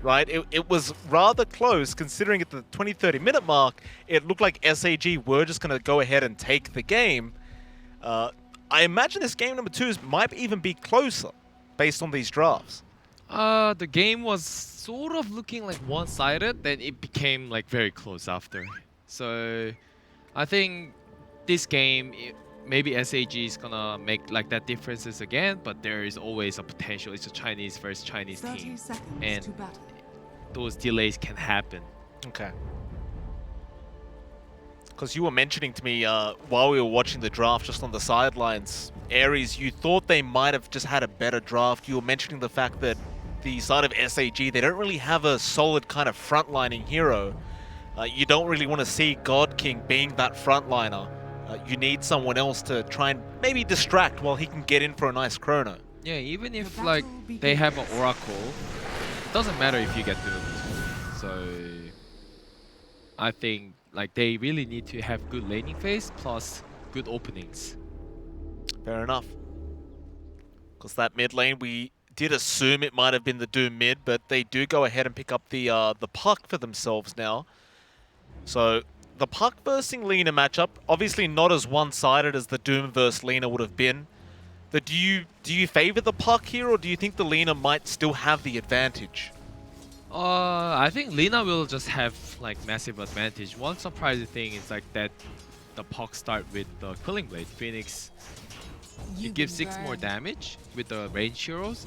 right? It was rather close considering at the 20-30 minute mark, it looked like SAG were just going to go ahead and take the game. I imagine this game number 2 might even be closer based on these drafts. The game was sort of looking like one-sided, then it became like very close after. So I think this game, maybe SAG is gonna make like that differences again, but there is always a potential. It's a Chinese versus Chinese team, and those delays can happen. Okay. Because you were mentioning to me while we were watching the draft just on the sidelines, Aries, you thought they might have just had a better draft. You were mentioning the fact that the side of SAG, they don't really have a solid kind of frontlining hero. You don't really want to see God King being that frontliner. You need someone else to try and maybe distract while he can get in for a nice chrono. Yeah, even if like they have an Oracle, it doesn't matter if you get doomed. So I think like they really need to have good laning phase plus good openings. Fair enough. Because that mid lane, we did assume it might have been the Doom mid, but they do go ahead and pick up the puck for themselves now. So the puck versus Lina matchup, obviously not as one-sided as the Doom versus Lina would have been. But do you favor the puck here, or do you think the Lina might still have the advantage? I think Lina will just have like massive advantage. One surprising thing is like that the puck start with the Killing Blade. Phoenix, it gives 6 more damage with the range heroes,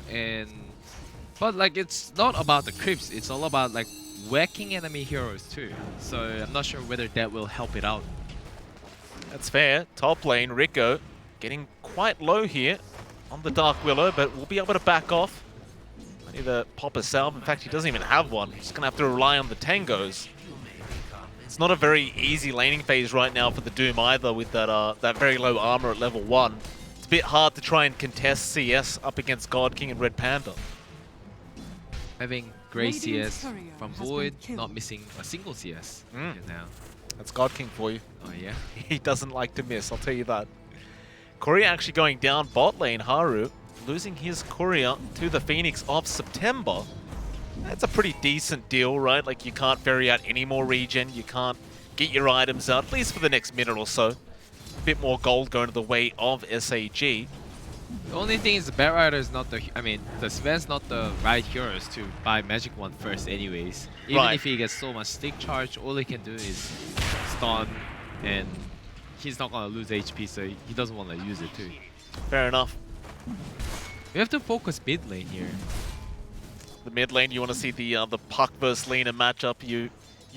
but like it's not about the creeps. It's all about like whacking enemy heroes too. So I'm not sure whether that will help it out. That's fair. Top lane, Rico getting quite low here on the Dark Willow, but we'll be able to back off. I need to pop a salve. In fact, he doesn't even have one. He's going to have to rely on the Tangos. It's not a very easy laning phase right now for the Doom either with that very low armor at level 1. It's a bit hard to try and contest CS up against God King and Red Panda. Having great CS from Void, not missing a single CS now. That's God King for you. Oh yeah? He doesn't like to miss, I'll tell you that. Courier actually going down bot lane, Haru, losing his Courier to the Phoenix of September. That's a pretty decent deal, right? Like, you can't ferry out any more regen, you can't get your items out, at least for the next minute or so. A bit more gold going to the way of SAG. The only thing is the Batrider is not the... I mean, the Sven's not the right heroes to buy Magic Wand first anyways. Even if he gets so much stick charge, all he can do is stun, and he's not gonna lose HP, so he doesn't want to use it too. Fair enough. We have to focus mid lane here. The mid lane, you want to see the Puck versus Lina matchup. You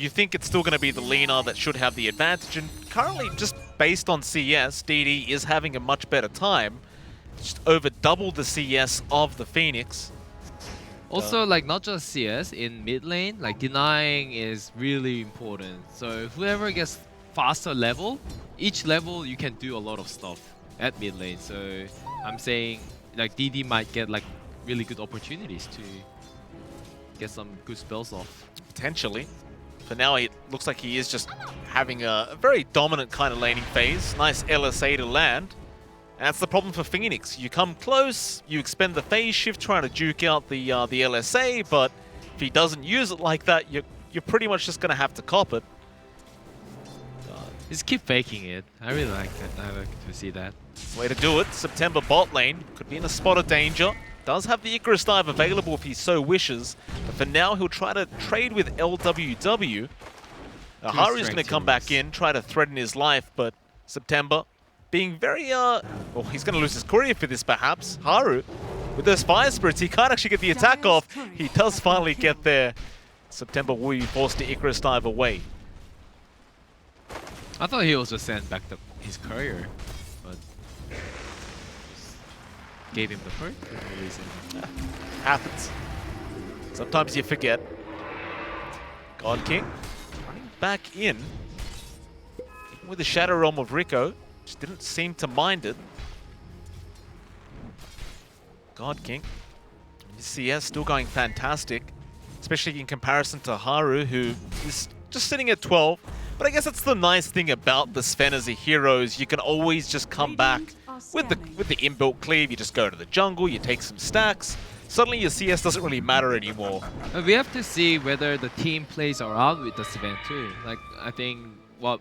think it's still going to be the Lina that should have the advantage, and currently, just based on CS, DD is having a much better time. Just over double the CS of the Phoenix. Also, like, not just CS, in mid lane, like, denying is really important. So whoever gets faster level, each level you can do a lot of stuff at mid lane. So I'm saying, like, DD might get, like, really good opportunities to get some good spells off. Potentially. For now, it looks like he is just having a very dominant kind of laning phase. Nice LSA to land. And that's the problem for Phoenix. You come close, you expend the phase shift trying to duke out the LSA, but if he doesn't use it like that, you're pretty much just going to have to cop it. Just keep faking it. I really like that. I like to see that. Way to do it. September bot lane. Could be in a spot of danger. Does have the Icarus dive available if he so wishes. But for now, he'll try to trade with LWW. Haru's going to come back in, try to threaten his life, but September being very, well, he's going to lose his courier for this perhaps. Haru, with those fire spirits, he can't actually get the attack off. He does finally get there. September will be forced to Icarus dive away. I thought he was just sent back his courier, but gave him the hurt for no reason. Happens. Sometimes you forget. God King running back in with the Shadow Realm of Rico. Just didn't seem to mind it. God King. His CS still going fantastic, especially in comparison to Haru, who is just sitting at 12. But I guess that's the nice thing about the Sven as a hero, is you can always just come back with the inbuilt cleave. You just go to the jungle, you take some stacks, suddenly your CS doesn't really matter anymore. We have to see whether the team plays around with the Sven too. Like I think what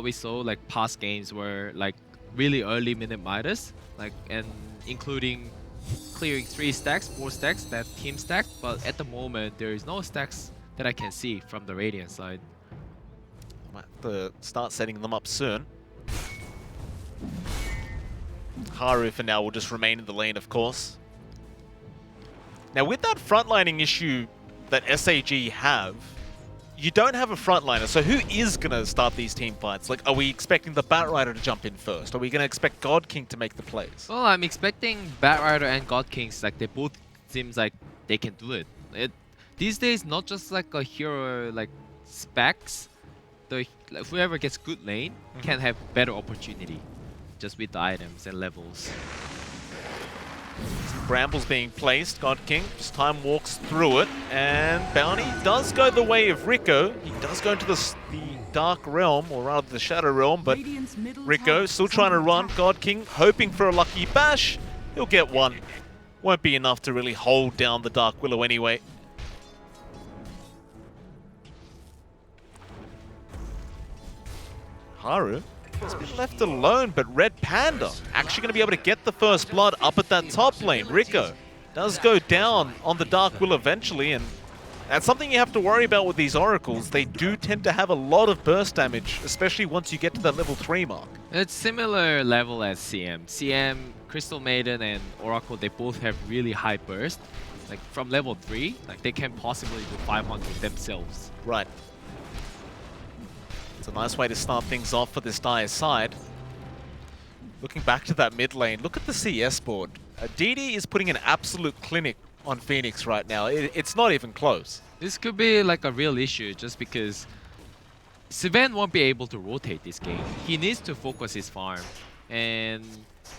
we saw like past games were like really early minute Midas, like and including clearing 3 stacks, 4 stacks that team stacked. But at the moment there is no stacks that I can see from the Radiant side. Might have to start setting them up soon. Haru for now will just remain in the lane, of course. Now with that frontlining issue that SAG have, you don't have a frontliner, so who is going to start these team fights? Like, are we expecting the Batrider to jump in first? Are we going to expect God King to make the plays? Well, I'm expecting Batrider and God Kings, like they both seems like they can do it. These days, not just like a hero like specs, like, whoever gets good lane can have better opportunity just with the items and levels. Some brambles being placed. God King just time walks through it, and Bounty does go the way of Rico. He does go into the Dark Realm, or rather the Shadow Realm, but Rico still trying to run. God King hoping for a lucky bash. He'll get one. Won't be enough to really hold down the Dark Willow anyway. Haru has been left alone, but Red Panda actually going to be able to get the first blood up at that top lane. Rico does go down on the Dark Will eventually, and that's something you have to worry about with these Oracles. They do tend to have a lot of burst damage, especially once you get to that level 3 mark. It's similar level as CM. CM, Crystal Maiden, and Oracle, they both have really high burst. Like from level 3, like they can possibly do 500 themselves. Right. It's a nice way to start things off for this Dire side. Looking back to that mid lane, look at the CS board. DD is putting an absolute clinic on Phoenix right now. It's not even close. This could be like a real issue just because Sven won't be able to rotate this game. He needs to focus his farm. And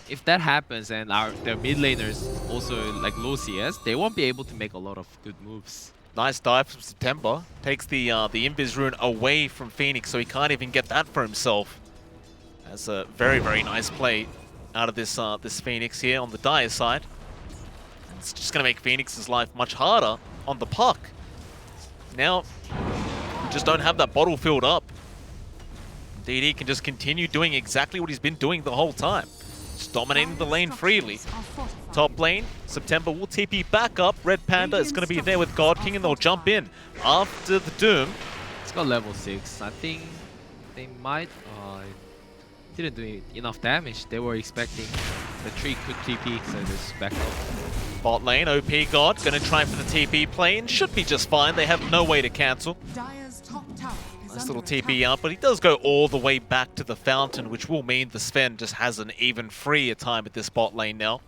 if that happens and their mid laners also like low CS, they won't be able to make a lot of good moves. Nice dive from September. Takes the Invis rune away from Phoenix, so he can't even get that for himself. That's a very, very nice play out of this this Phoenix here on the Dire side. And it's just going to make Phoenix's life much harder on the puck. Now, just don't have that bottle filled up. DD can just continue doing exactly what he's been doing the whole time. Just dominating the lane freely. Top lane, September will TP back up. Red Panda is going to be there with God King, and they'll jump in after the Doom. It's got level 6. I think they might... didn't do enough damage. They were expecting the tree could TP, so just back up. Bot lane, OP God, going to try for the TP play, and should be just fine. They have no way to cancel. Nice little TP up, but he does go all the way back to the fountain, which will mean the Sven just has an even freer time at this bot lane now.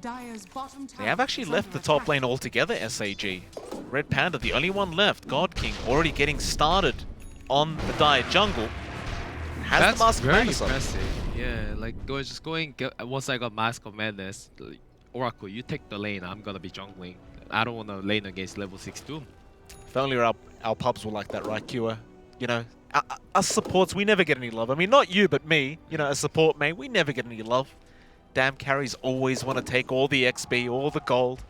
They have actually left the top lane altogether, SAG. Red Panda, the only one left. God King already getting started on the Dire jungle. Has That's the Mask of very Madness impressive. Yeah, like just going. Once I got Mask of Madness, like, Oracle, you take the lane. I'm gonna be jungling. I don't want to lane against level 6 Doom. If only our pubs were like that, right, Kua? You know, us supports, we never get any love. I mean, not you, but me. You know, as support mate, we never get any love. Damn carries always want to take all the XP, all the gold.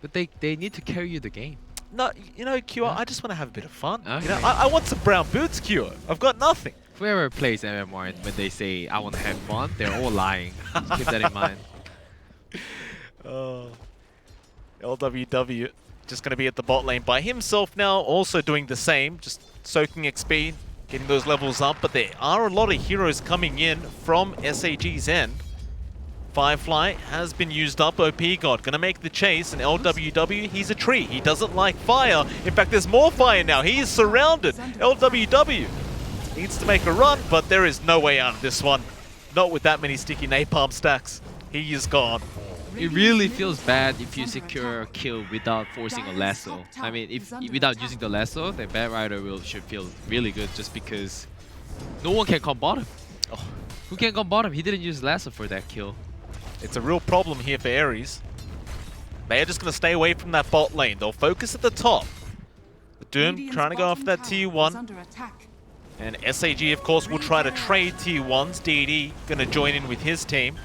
But they need to carry you the game. No, you know, Kua, I just want to have a bit of fun. Okay. You know, I want some brown boots, Kua. I've got nothing. Whoever plays MMR and when they say, I want to have fun, they're all lying. Keep that in mind. LWW just going to be at the bot lane by himself now, also doing the same, just soaking XP, getting those levels up, but there are a lot of heroes coming in from SAG's end. Firefly has been used up, OP God going to make the chase, and LWW, he's a tree, he doesn't like fire. In fact, there's more fire now, he is surrounded. LWW needs to make a run, but there is no way out of this one. Not with that many sticky napalm stacks. He is gone. It really feels bad if you secure a kill without forcing a lasso. I mean, if without using the lasso, then Batrider should feel really good just because no one can come bottom. Oh. Who can come bottom? He didn't use lasso for that kill. It's a real problem here for Aries. They are just going to stay away from that bot lane. They'll focus at the top. The Doom trying to go after that tier 1. And SAG, of course, will try to trade tier 1s. DD going to join in with his team.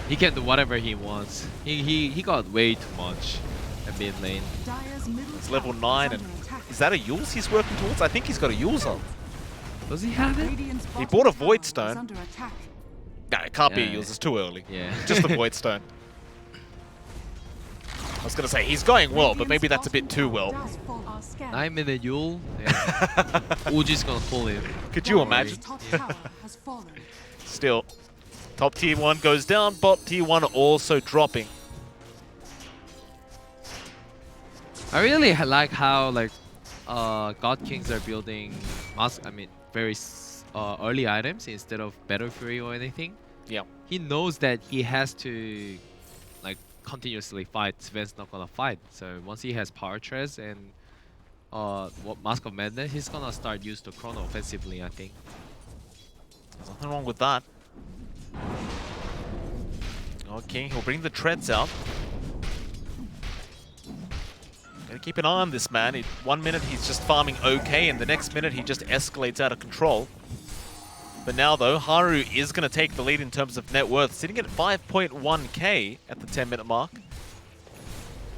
He can do whatever he wants. He got way too much at mid lane. It's level 9, and is that a Yule's he's working towards? I think he's got a Yule's up. Does he have it? He bought a Void Stone. No, it can't be a Yule's, it's too early. Yeah. Just the Void Stone. I was going to say, he's going well, but maybe that's a bit too well. 9-minute Yule. Yeah. OG's gonna pull him. Could you imagine? Still, top tier 1 goes down, bot tier 1 also dropping. I really like how like God Kings are building very early items instead of Battle Fury or anything. Yeah. He knows that he has to like continuously fight. Sven's not gonna fight. So once he has Power Tres and Mask of Madness, he's gonna start use the Chrono offensively, I think. There's nothing wrong with that. Okay, he'll bring the treads out. Gotta keep an eye on this man. 1 minute he's just farming okay, and the next minute he just escalates out of control. But now though, Haru is gonna take the lead in terms of net worth, sitting at 5.1k at the 10-minute mark.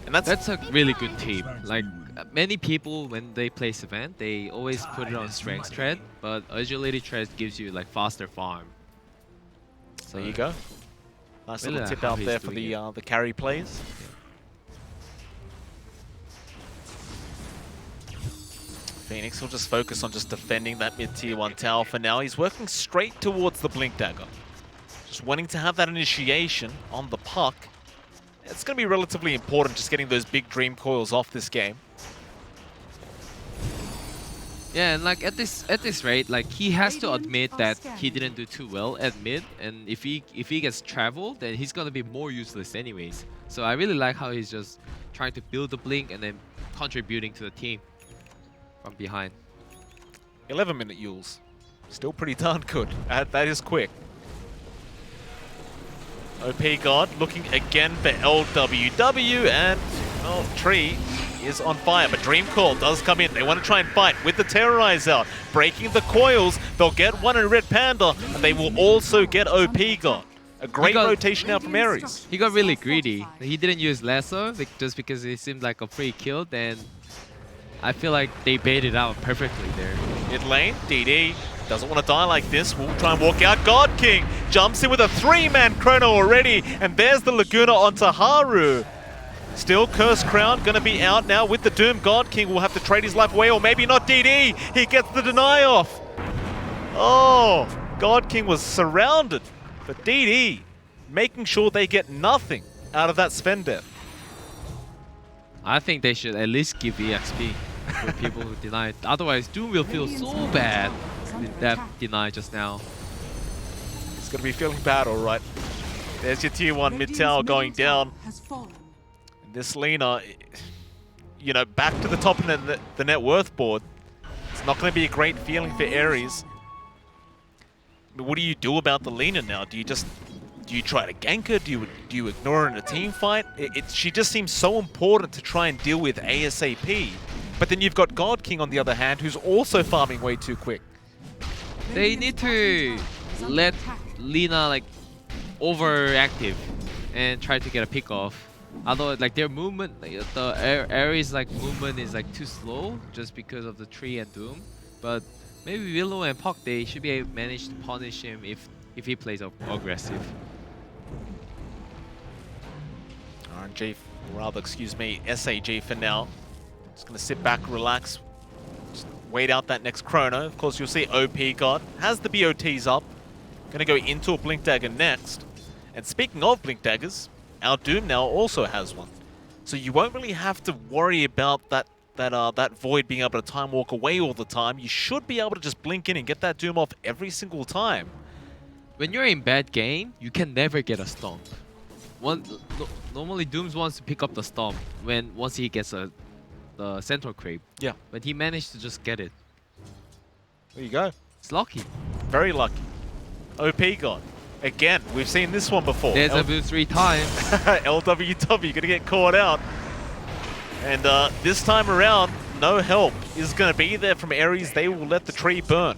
And that's a really good team. Like many people when they play Sven, they always put it on strength tread, but agility tread gives you like faster farm. So there you go. Nice really little tip out there for the carry plays. Yeah. Phoenix will just focus on just defending that mid-tier 1 tower for now. He's working straight towards the Blink Dagger. Just wanting to have that initiation on the puck. It's going to be relatively important just getting those big dream coils off this game. Yeah, and like at this rate, like he has to admit that he didn't do too well at mid, and if he gets travel, then he's gonna be more useless anyways. So I really like how he's just trying to build the blink and then contributing to the team from behind. 11-minute Yules. Still pretty darn good. That is quick. OP God looking again for LWW, and well, Tree is on fire, but Dream Call does come in. They want to try and fight with the Terrorize out, breaking the coils. They'll get one in Red Panda, and they will also get OP God. A great rotation out from Aries. He got really greedy. He didn't use Lasso just because it seemed like a free kill, then I feel like they baited out perfectly there. Mid lane, DD doesn't want to die like this. We'll try and walk out. God King jumps in with a 3-man chrono already, and there's the Laguna onto Haru. Still, Curse Crown gonna be out now with the Doom. God King will have to trade his life away, or maybe not. DD, he gets the deny off. Oh, God King was surrounded, but DD making sure they get nothing out of that Sven death. I think they should at least give EXP for people who denied. Otherwise, Doom will feel so bad with that deny just now. He's gonna be feeling bad, all right. There's your tier 1 mid tower going down. And this Lina, you know, back to the top of the net worth board. It's not going to be a great feeling for Aries. I mean, what do you do about the Lina now? Do you try to gank her? Do you ignore her in a team fight? She just seems so important to try and deal with ASAP. But then you've got God King on the other hand, who's also farming way too quick. They need to let Lina like overactive and try to get a pick off. Although like their movement, the Aries like movement is like too slow just because of the tree and Doom. But maybe Willow and Puck, they should be able to manage to punish him if he plays aggressive. RNG, or rather, excuse me, SAG for now. Just gonna sit back, relax, just wait out that next chrono. Of course, you'll see OP God has the BOTs up. Gonna go into a Blink Dagger next. And speaking of Blink Daggers, our Doom now also has one. So you won't really have to worry about that Void being able to time walk away all the time. You should be able to just blink in and get that Doom off every single time. When you're in bad game, you can never get a stomp. Normally Dooms wants to pick up the stomp once he gets the Centaur Creep. Yeah. But he managed to just get it. There you go. It's lucky. Very lucky. OP God. Again, we've seen this one before. There's a boost 3 times. LWW gonna get caught out. And this time around, no help is gonna be there from Aries. They will let the tree burn.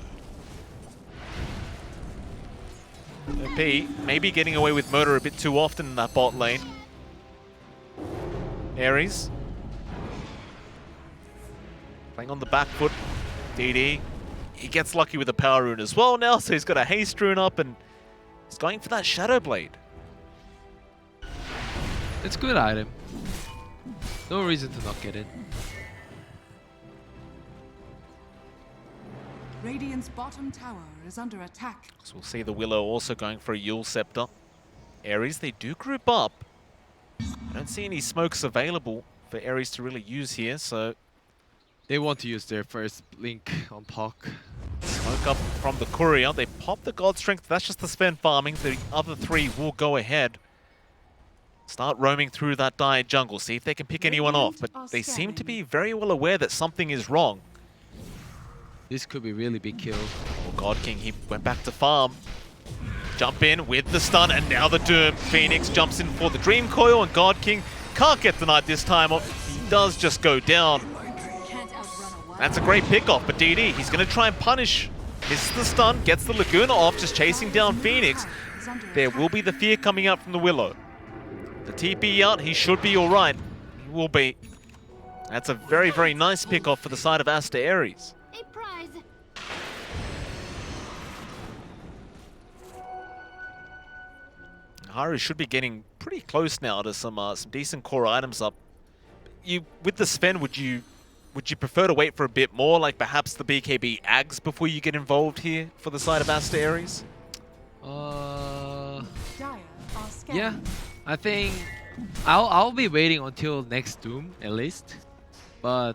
P maybe getting away with murder a bit too often in that bot lane. Aries playing on the back foot. DD, he gets lucky with the power rune as well now, so he's got a haste rune up and he's going for that Shadow Blade. It's a good item. No reason to not get it. Radiant's bottom tower is under attack. So we'll see the Willow also going for a Yule Scepter. Aries, they do group up. I don't see any smokes available for Aries to really use here, so... They want to use their first blink on Puck. Smoke up from the Courier. They pop the God Strength. That's just the spend farming. The other three will go ahead. Start roaming through that dire jungle. See if they can pick anyone off. But they seem to be very well aware that something is wrong. This could be really big kill. Oh, God King, he went back to farm. Jump in with the stun, and now the Doom. Phoenix jumps in for the Dream Coil, and God King can't get denied this time. He does just go down. That's a great pickoff, but DD, he's going to try and punish. Misses the stun, gets the Laguna off, just chasing down Phoenix. There will be the fear coming out from the Willow. The TP out, he should be alright. He will be. That's a very, very nice pickoff for the side of Aster.Aries. Haru should be getting pretty close now to some decent core items up. With the Sven, would you prefer to wait for a bit more, like perhaps the BKB Ags before you get involved here for the side of Aster.Aries? Yeah, I think I'll be waiting until next Doom at least, but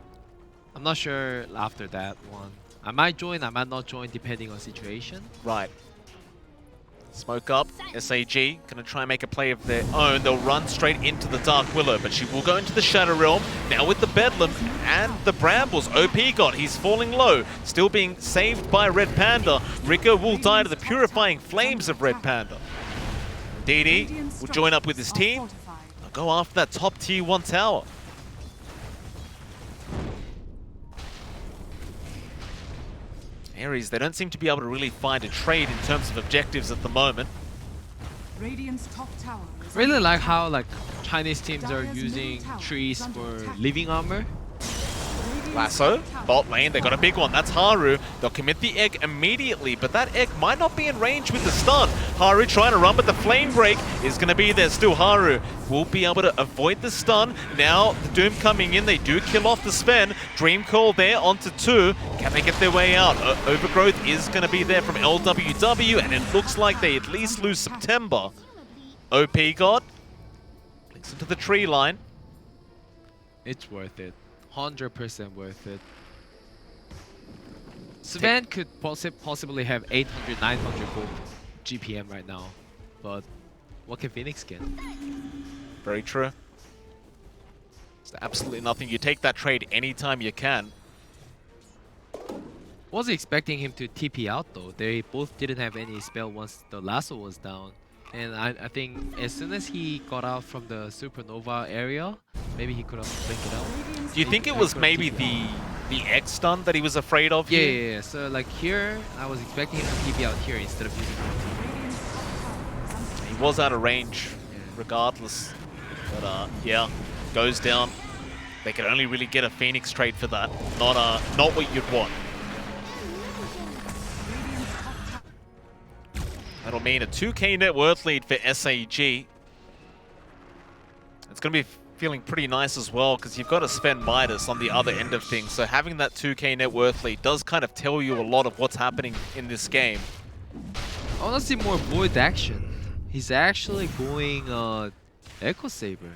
I'm not sure after that one. I might join, I might not join depending on situation. Right. Smoke up, SAG, gonna try and make a play of their own. They'll run straight into the Dark Willow, but she will go into the Shadow Realm. Now with the Bedlam and the Brambles, OP God, he's falling low. Still being saved by Red Panda. Rico will die to the purifying flames of Red Panda. DD will join up with his team. They'll go after that top tier 1 tower. Aries, they don't seem to be able to really find a trade in terms of objectives at the moment. Radiant's top tower Really like how Chinese teams are using trees for living armor. Lasso, bot lane, they got a big one. That's Haru. They'll commit the egg immediately, but that egg might not be in range with the stun. Haru trying to run, but the flame break is going to be there still. Haru will be able to avoid the stun. Now the Doom coming in, they do kill off the Sven. Dream Call there onto 2. Can they get their way out? Overgrowth is going to be there from LWW, and it looks like they at least lose September. OP God blinks into the tree line. It's worth it. 100% worth it. Sven could possibly have 800, 900 gold GPM right now, but what can Phoenix get? Very true. It's absolutely nothing. You take that trade anytime you can. Wasn't expecting him to TP out though. They both didn't have any spell once the lasso was down. And I think as soon as he got out from the Supernova area, maybe he could have blinked it out. Do you think it was maybe the X stun that he was afraid of? Yeah. So like here, I was expecting him to TP out here instead of using it. He was out of range regardless. But yeah, goes down. They could only really get a Phoenix trade for that. Not what you'd want. That'll mean a 2k net worth lead for SAG. It's going to be feeling pretty nice as well because you've got to spend Midas on the other end of things. So having that 2k net worth lead does kind of tell you a lot of what's happening in this game. I want to see more Void action. He's actually going Echo Saber.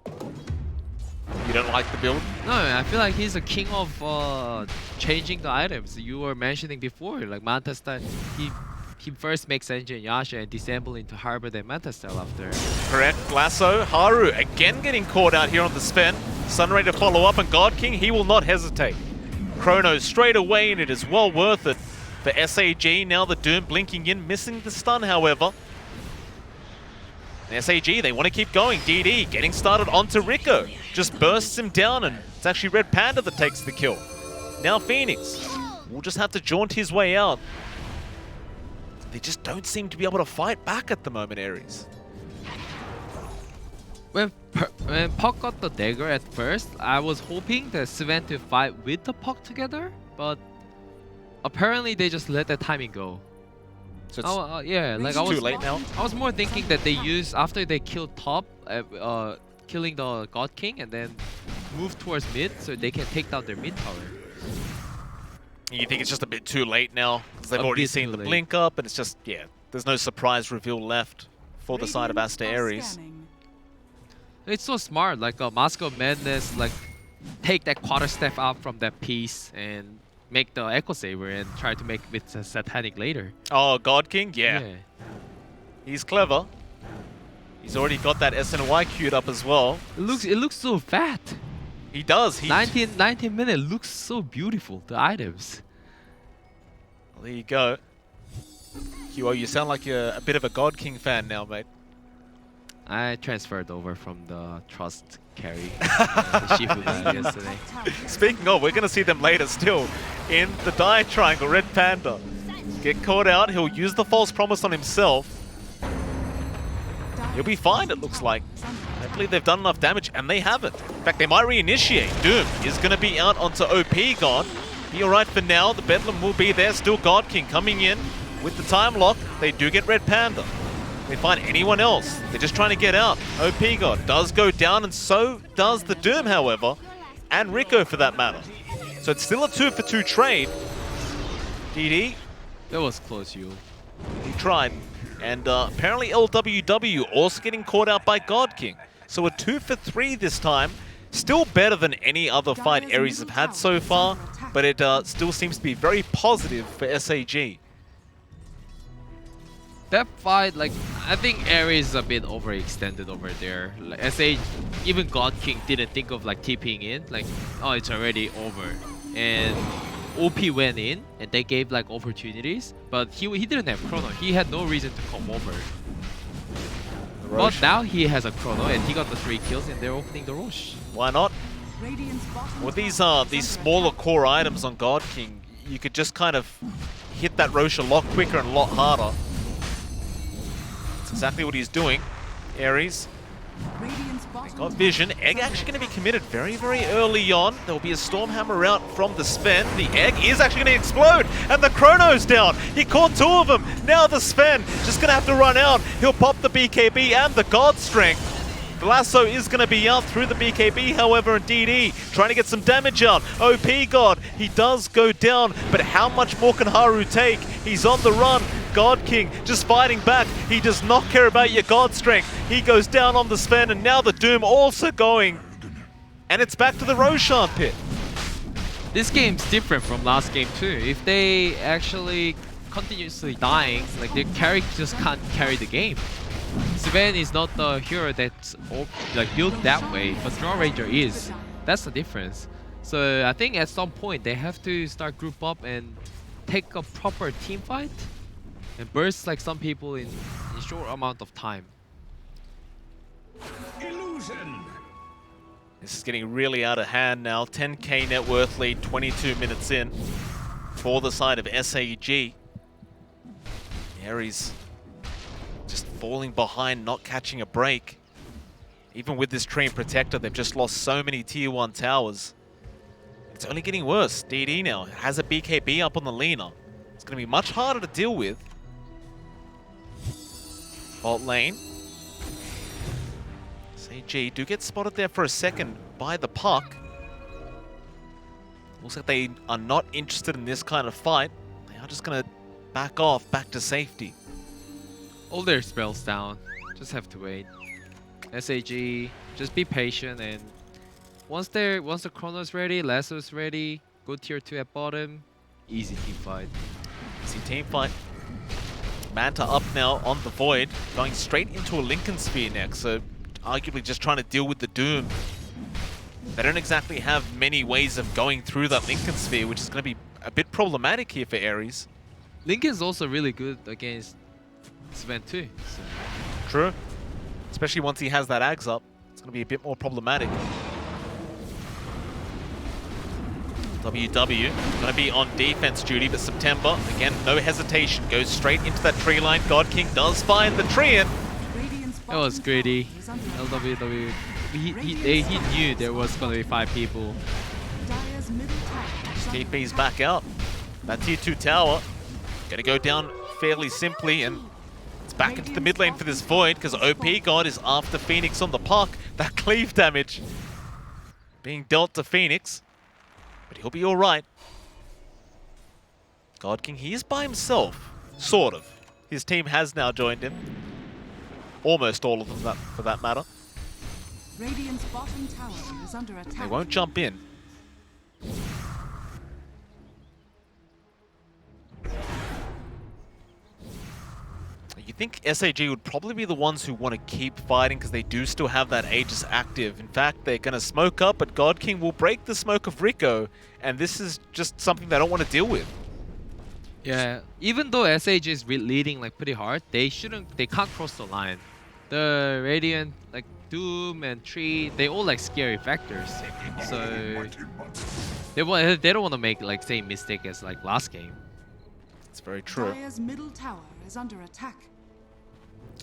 You don't like the build? No, I feel like he's a king of changing the items. You were mentioning before, like Manta style. He first makes Engine Yasha and disassemble into Harbor then Manta style after. Correct. Lasso. Haru again getting caught out here on the Sven. Sunray to follow up, and God King, he will not hesitate. Chrono straight away, and it is well worth it for SAG. Now the Doom blinking in, missing the stun, however. And SAG, they want to keep going. DD getting started onto Rico. Just bursts him down, and it's actually Red Panda that takes the kill. Now Phoenix will just have to jaunt his way out. they just don't seem to be able to fight back at the moment, Aries. When Puck got the dagger at first, I was hoping that Sven to fight with the Puck together, but apparently they just let that timing go. So it's, yeah, like it's too late now. I was more thinking that they use after they kill top, killing the God King, and then move towards mid so they can take down their mid tower. You think it's just a bit too late now? Because they've already seen the blink up, and it's just, yeah, there's no surprise reveal left for the side of Aster.Aries. It's so smart, like Mask of Madness, like take that quarter step out from that piece and make the Echo Saber and try to make it satanic later. Oh, God King? Yeah. He's clever. He's already got that SNY queued up as well. It looks so fat. He does. 19 minutes looks so beautiful, the items. Well, there you go. QO, you sound like you're a bit of a God King fan now, mate. I transferred over from the Trust carry the Shifu guy yesterday. Speaking of, we're going to see them later still in the die triangle. Red Panda get caught out. He'll use the false promise on himself. He'll be fine, it looks like. I believe they've done enough damage, and they haven't. In fact, they might reinitiate. Doom is going to be out onto OP God. Be alright for now. The Bedlam will be there. Still God King coming in with the time lock. They do get Red Panda. They find anyone else. They're just trying to get out. OP God does go down, and so does the Doom, however. And Rico, for that matter. So it's still a 2-for-2 trade. DD. That was close, you. He tried. And apparently LWW also getting caught out by God King. So a 2-for-3 this time. Still better than any other fight Aries have had so far, but it still seems to be very positive for SAG. That fight, like, I think Aries is a bit overextended over there. Like, even God King didn't think of like TPing in, like, oh, it's already over. And OP went in, and they gave like opportunities, but he didn't have Chrono. He had no reason to come over. But now he has a Chrono, and he got the 3 kills, and they're opening the Rosh. Why not? With these smaller core items on God King, you could just kind of hit that Rosh a lot quicker and a lot harder. That's exactly what he's doing. Aries. Got vision. Egg actually going to be committed very, very early on. There will be a Stormhammer out from the Sven. The Egg is actually going to explode, and the Chrono's down. He caught 2 of them. Now the Sven just going to have to run out. He'll pop the BKB and the God Strength. The lasso is going to be out through the BKB, however, and DD trying to get some damage out. OP God, he does go down, but how much more can Haru take? He's on the run. God King just fighting back. He does not care about your God Strength. He goes down on the Sven, and now the Doom also going. And it's back to the Roshan pit. This game's different from last game too. If they actually continuously dying, like their carry just can't carry the game. Sven is not the hero that's like built that way, but Draw Ranger is. That's the difference. So I think at some point they have to start group up and take a proper team fight and burst like some people in short amount of time. Illusion. This is getting really out of hand now. 10k net worth lead, 22 minutes in for the side of SAG. Aries just falling behind, not catching a break. Even with this Treant Protector, they've just lost so many tier 1 towers. It's only getting worse. DD now has a BKB up on the Lina. It's going to be much harder to deal with. Bot lane. SAG do get spotted there for a second by the Puck. Looks like they are not interested in this kind of fight. They are just going to back off, back to safety. All their spells down. Just have to wait. SAG, just be patient, and once the Chrono's ready, Lasso's ready, go tier 2 at bottom, easy team fight. Easy team fight. Manta up now on the Void, going straight into a Lincoln Sphere next, so arguably just trying to deal with the Doom. They don't exactly have many ways of going through that Lincoln Sphere, which is going to be a bit problematic here for Aries. Lincoln's also really good against Sven too. So. True. Especially once he has that Ags up, it's going to be a bit more problematic. LWW gonna be on defense duty, but September, again, no hesitation, goes straight into that tree line. God King does find the tree in. That was greedy. LWW. He knew there was gonna be 5 people. TP's back out. That tier 2 tower gonna go down fairly simply, and it's back into the mid lane for this Void because OP God is after Phoenix on the puck. That cleave damage being dealt to Phoenix, but he'll be alright. God King, he is by himself, sort of. His team has now joined him. Almost all of them, for that matter. Radiant's bottom tower is under attack. They won't jump in. You think SAG would probably be the ones who want to keep fighting because they do still have that Aegis active. In fact, they're going to smoke up, but God King will break the smoke of Rico, and this is just something they don't want to deal with. Yeah, even though SAG is leading like pretty hard, they can't cross the line. The Radiant, like Doom and Tree, they all like scary factors. So they don't want to make like same mistake as like last game. It's very true. Dire's middle tower is under attack.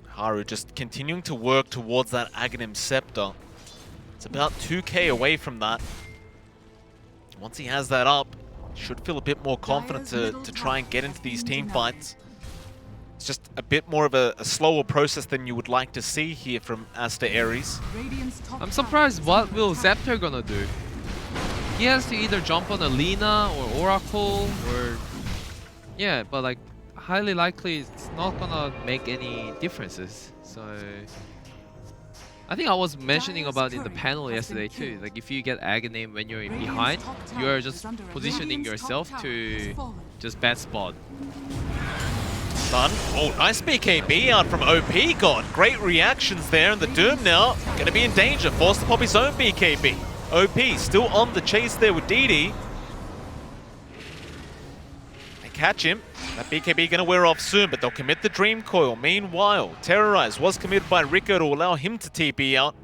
Haru just continuing to work towards that Aghanim Scepter. It's about 2k away from that. Once he has that up, he should feel a bit more confident to try and get into these team fights. It's just a bit more of a slower process than you would like to see here from Aster.Aries. I'm surprised what will Zepter gonna do. He has to either jump on a Lina or Oracle or... Yeah, but like highly likely it's not gonna make any differences. So I think I was mentioning about in the panel yesterday too. Like if you get Aghanim when you're behind, you're just positioning yourself to just bad spot. Done. Oh, nice BKB out from OP God. Great reactions there, and the Doom now gonna be in danger. Forced to pop his own BKB. OP still on the chase there with DD. Catch him. That BKB gonna wear off soon, but they'll commit the Dream Coil. Meanwhile, Terrorize was committed by Rico to allow him to TP out.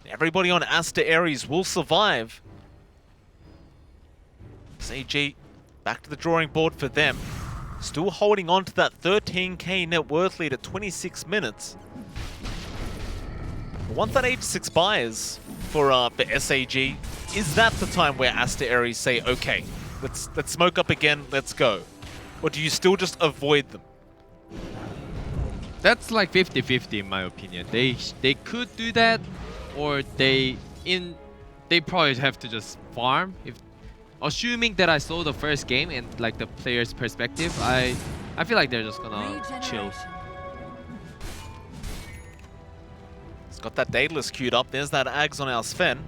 Everybody on Aster.Aries will survive. CG back to the drawing board for them. Still holding on to that 13k net worth lead at 26 minutes. But once that Aegis expires for SAG, is that the time where Aster.Aries say, okay, let's smoke up again, let's go? Or do you still just avoid them? That's like 50-50 in my opinion. They could do that, or they probably have to just farm. If assuming that I saw the first game and like the player's perspective, I feel like they're just gonna chill. He's got that Daedalus queued up. There's that Ags on our Sven.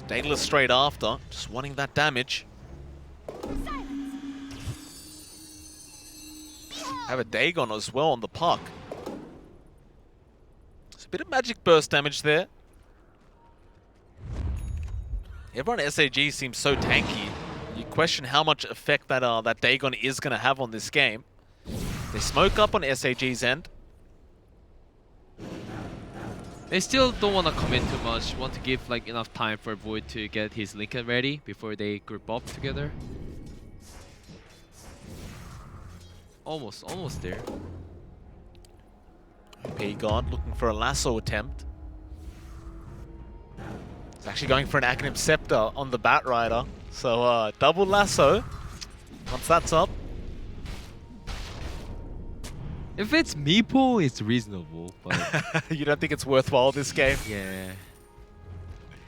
Daedalus straight after, just wanting that damage. Have a Dagon as well on the puck. There's a bit of magic burst damage there. Everyone at SAG seems so tanky. You question how much effect that Dagon is going to have on this game. They smoke up on SAG's end. They still don't want to commit too much. Want to give like enough time for Void to get his Lincoln ready before they group up together. Almost there. OP God looking for a lasso attempt. He's actually going for an Aghanim Scepter on the Bat Rider. So double lasso. Once that's up. If it's Meeple, it's reasonable, but you don't think it's worthwhile this game? yeah.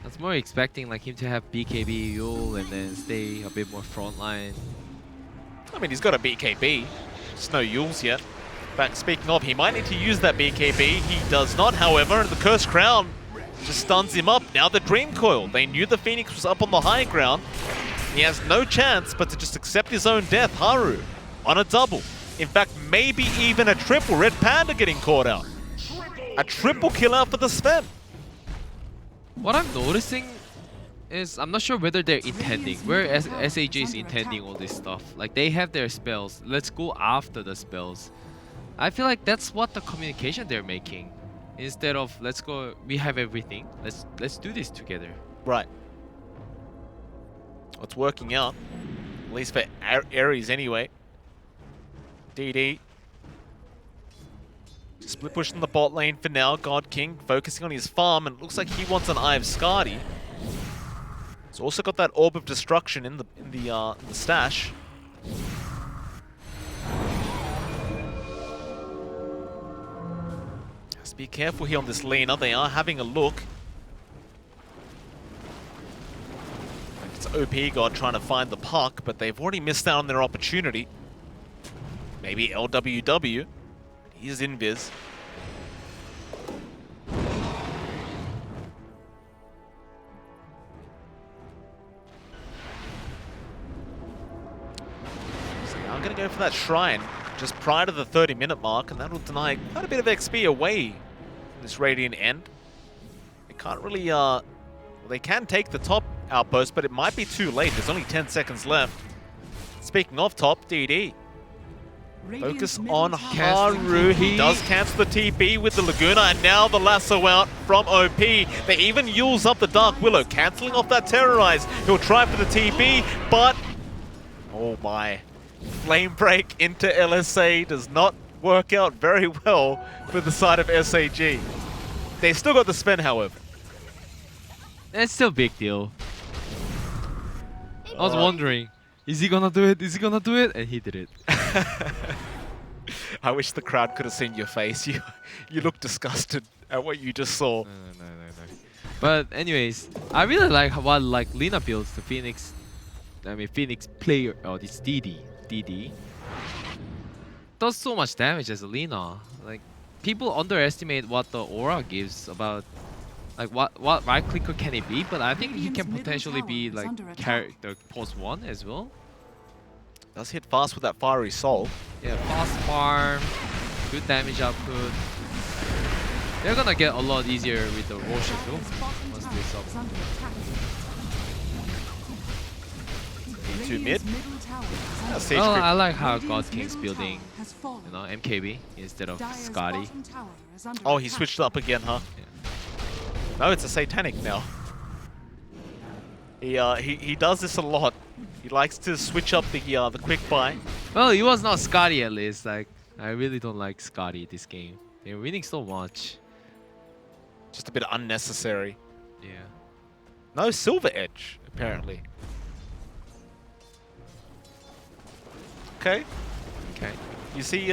I was more expecting like him to have BKB Yule and then stay a bit more frontline. I mean, he's got a BKB. Just no Yules yet. In fact, speaking of, he might need to use that BKB. He does not, however, and the Cursed Crown just stuns him up. Now the Dream Coil. They knew the Phoenix was up on the high ground. He has no chance but to just accept his own death. Haru on a double. In fact, maybe even a triple. Red Panda getting caught out. A triple kill out for the Sven. What I'm noticing is I'm not sure whether they're intending. Where SAG is intending all this stuff. Like they have their spells. Let's go after the spells. I feel like that's what the communication they're making. Instead of let's go, we have everything. Let's do this together. Right. It's working out, at least for Aries anyway. DD. Split push in the bot lane for now. God King focusing on his farm, and it looks like he wants an Eye of Skadi. He's also got that Orb of Destruction in the stash. Just be careful here on this Lina. They are having a look. It's OP God trying to find the puck, but they've already missed out on their opportunity. Maybe LWW. He's invis. So now I'm going to go for that Shrine just prior to the 30-minute mark, and that'll deny quite a bit of XP away from this Radiant end. They can't really, well, they can take the top outpost, but it might be too late. There's only 10 seconds left. Speaking of top, DD. Focus on Haru. He does cancel the TP with the Laguna, and now the lasso out from OP. They even use up the Dark Willow, cancelling off that Terrorize. He'll try for the TP, but oh my. Flame break into LSA does not work out very well for the side of SAG. They still got the spin, however. It's still a big deal. I was wondering, is he gonna do it? Is he gonna do it? And he did it. I wish the crowd could have seen your face. You look disgusted at what you just saw. No. But anyways, I really like what Lina builds the Phoenix. I mean Phoenix player. Oh, this DD does so much damage as a Lina. Like people underestimate what the aura gives about. Like what right clicker can it be? But I think he can potentially be like character post 1 as well. Does hit fast with that Fiery Soul. Yeah, fast farm, good damage output. They're gonna get a lot easier with the Roshan too. Once this up. Into mid. Well, I like how God King's building, you know, MKB instead of Skadi. Oh, he switched up again, huh? Yeah. No, it's a Satanic now. He does this a lot. He likes to switch up the quick buy. Well, it was not Skadi at least. Like I really don't like Skadi this game. They're winning so much. Just a bit unnecessary. Yeah. No Silver Edge, apparently. Okay. Okay. You see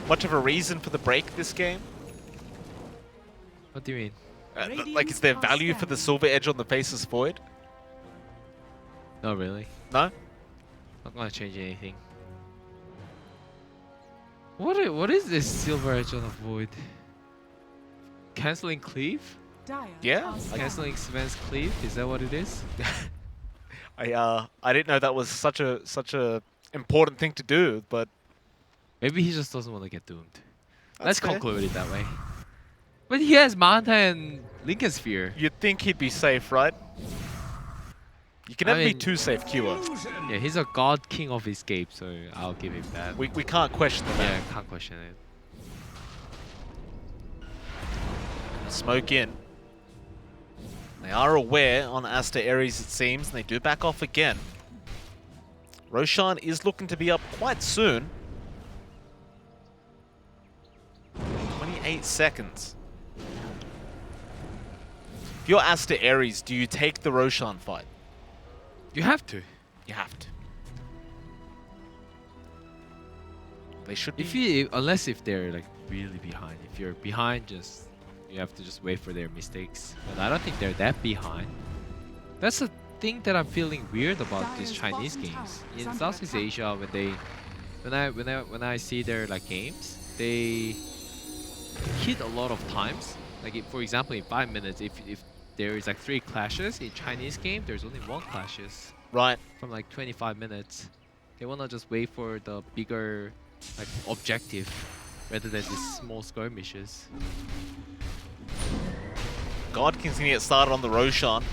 much of a reason for the break this game? What do you mean? Like, is there value for the Silver Edge on the Faceless Void? Not really. No? Not gonna change anything. What is this Silver Edge on the Void? Canceling Cleave? Yeah. Canceling Sven's Cleave? Is that what it is? I didn't know that was such a important thing to do, but Maybe he just doesn't want to get doomed. That's Let's fair. conclude it that way. But he has Manta and Lincoln Sphere. You'd think he'd be safe, right? You can never be too safe, Kua. Yeah, he's a god king of escape, so I'll give him that. We can't question that. Yeah, can't question it. Smoke in. They are aware on Aster.Aries, it seems, and they do back off again. Roshan is looking to be up quite soon. 28 seconds. If you're Aster.Aries, do you take the Roshan fight? You have to. You have to. They should be. If you, unless if they're like really behind. If you're behind, you have to just wait for their mistakes. But I don't think they're that behind. That's the thing that I'm feeling weird about these Chinese games. In Southeast Asia, when I see their like games, they hit a lot of times. Like for example, in 5 minutes, if there is like 3 clashes in Chinese game, there's only 1 clashes. Right. From like 25 minutes. They wanna just wait for the bigger like objective rather than these small skirmishes. God King's gonna get started on the Roshan.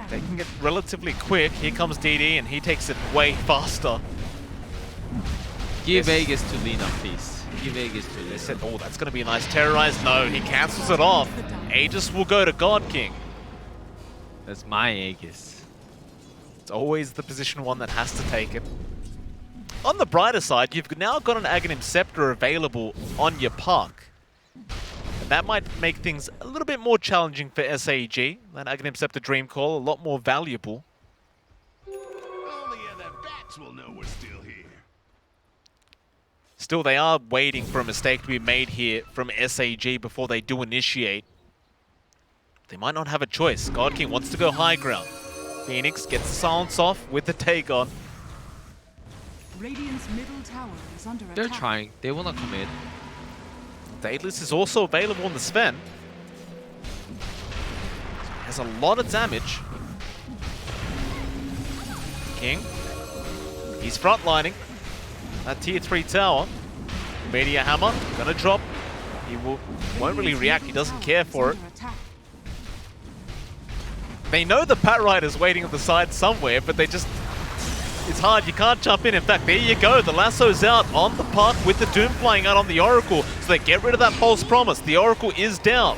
They can get relatively quick. Here comes DD and he takes it way faster. Give Vegas to Lina, please. Give Aegis to They Lina. said, oh, that's going to be a nice terrorize. No, he cancels it off. Aegis will go to God King. That's my Aegis. It's always the position one that has to take it. On the brighter side, you've now got an Aghanim Scepter available on your park. And that might make things a little bit more challenging for SAG. That Aghanim Scepter Dream Call, a lot more valuable. Only other bats will know we're still here. Still, they are waiting for a mistake to be made here from SAG before they do initiate. They might not have a choice. God King wants to go high ground. Phoenix gets the silence off with the take on. Radiant's middle tower is under They're attack. trying. They wanna commit. Daedalus is also available on the Sven. Has a lot of damage. King. He's frontlining. That tier 3 tower. Media Hammer. Gonna drop. He won't really react. He doesn't care for it. They know the Pat Rider's waiting on the side somewhere, but they just... It's hard, you can't jump in. In fact, there you go. The lasso's out on the park with the Doom flying out on the Oracle. So they get rid of that false promise. The Oracle is down.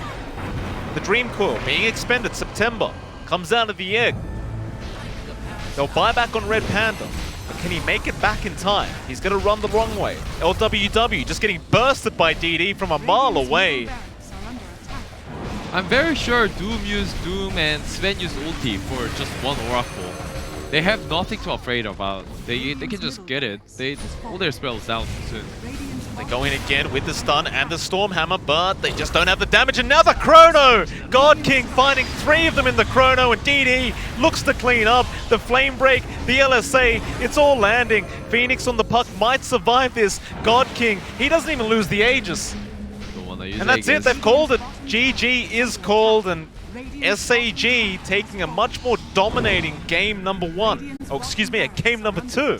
The Dream Coil being expended. September comes out of the egg. They'll buy back on Red Panda. But can he make it back in time? He's going to run the wrong way. LWW just getting bursted by DD from a mile away. I'm very sure Doom used Doom and Sven used ulti for just one Oracle. They have nothing to afraid about. They can just get it. They pull their spells down soon. They go in again with the stun and the Stormhammer, but they just don't have the damage. And now the Chrono! God King finding 3 of them in the Chrono, and DD looks to clean up. The Flame Break, the LSA, it's all landing. Phoenix on the puck might survive this. God King, he doesn't even lose the Aegis. And that's it, they've called it. GG is called, and SAG taking a much more dominating game number 1. Oh, excuse me, a game number 2.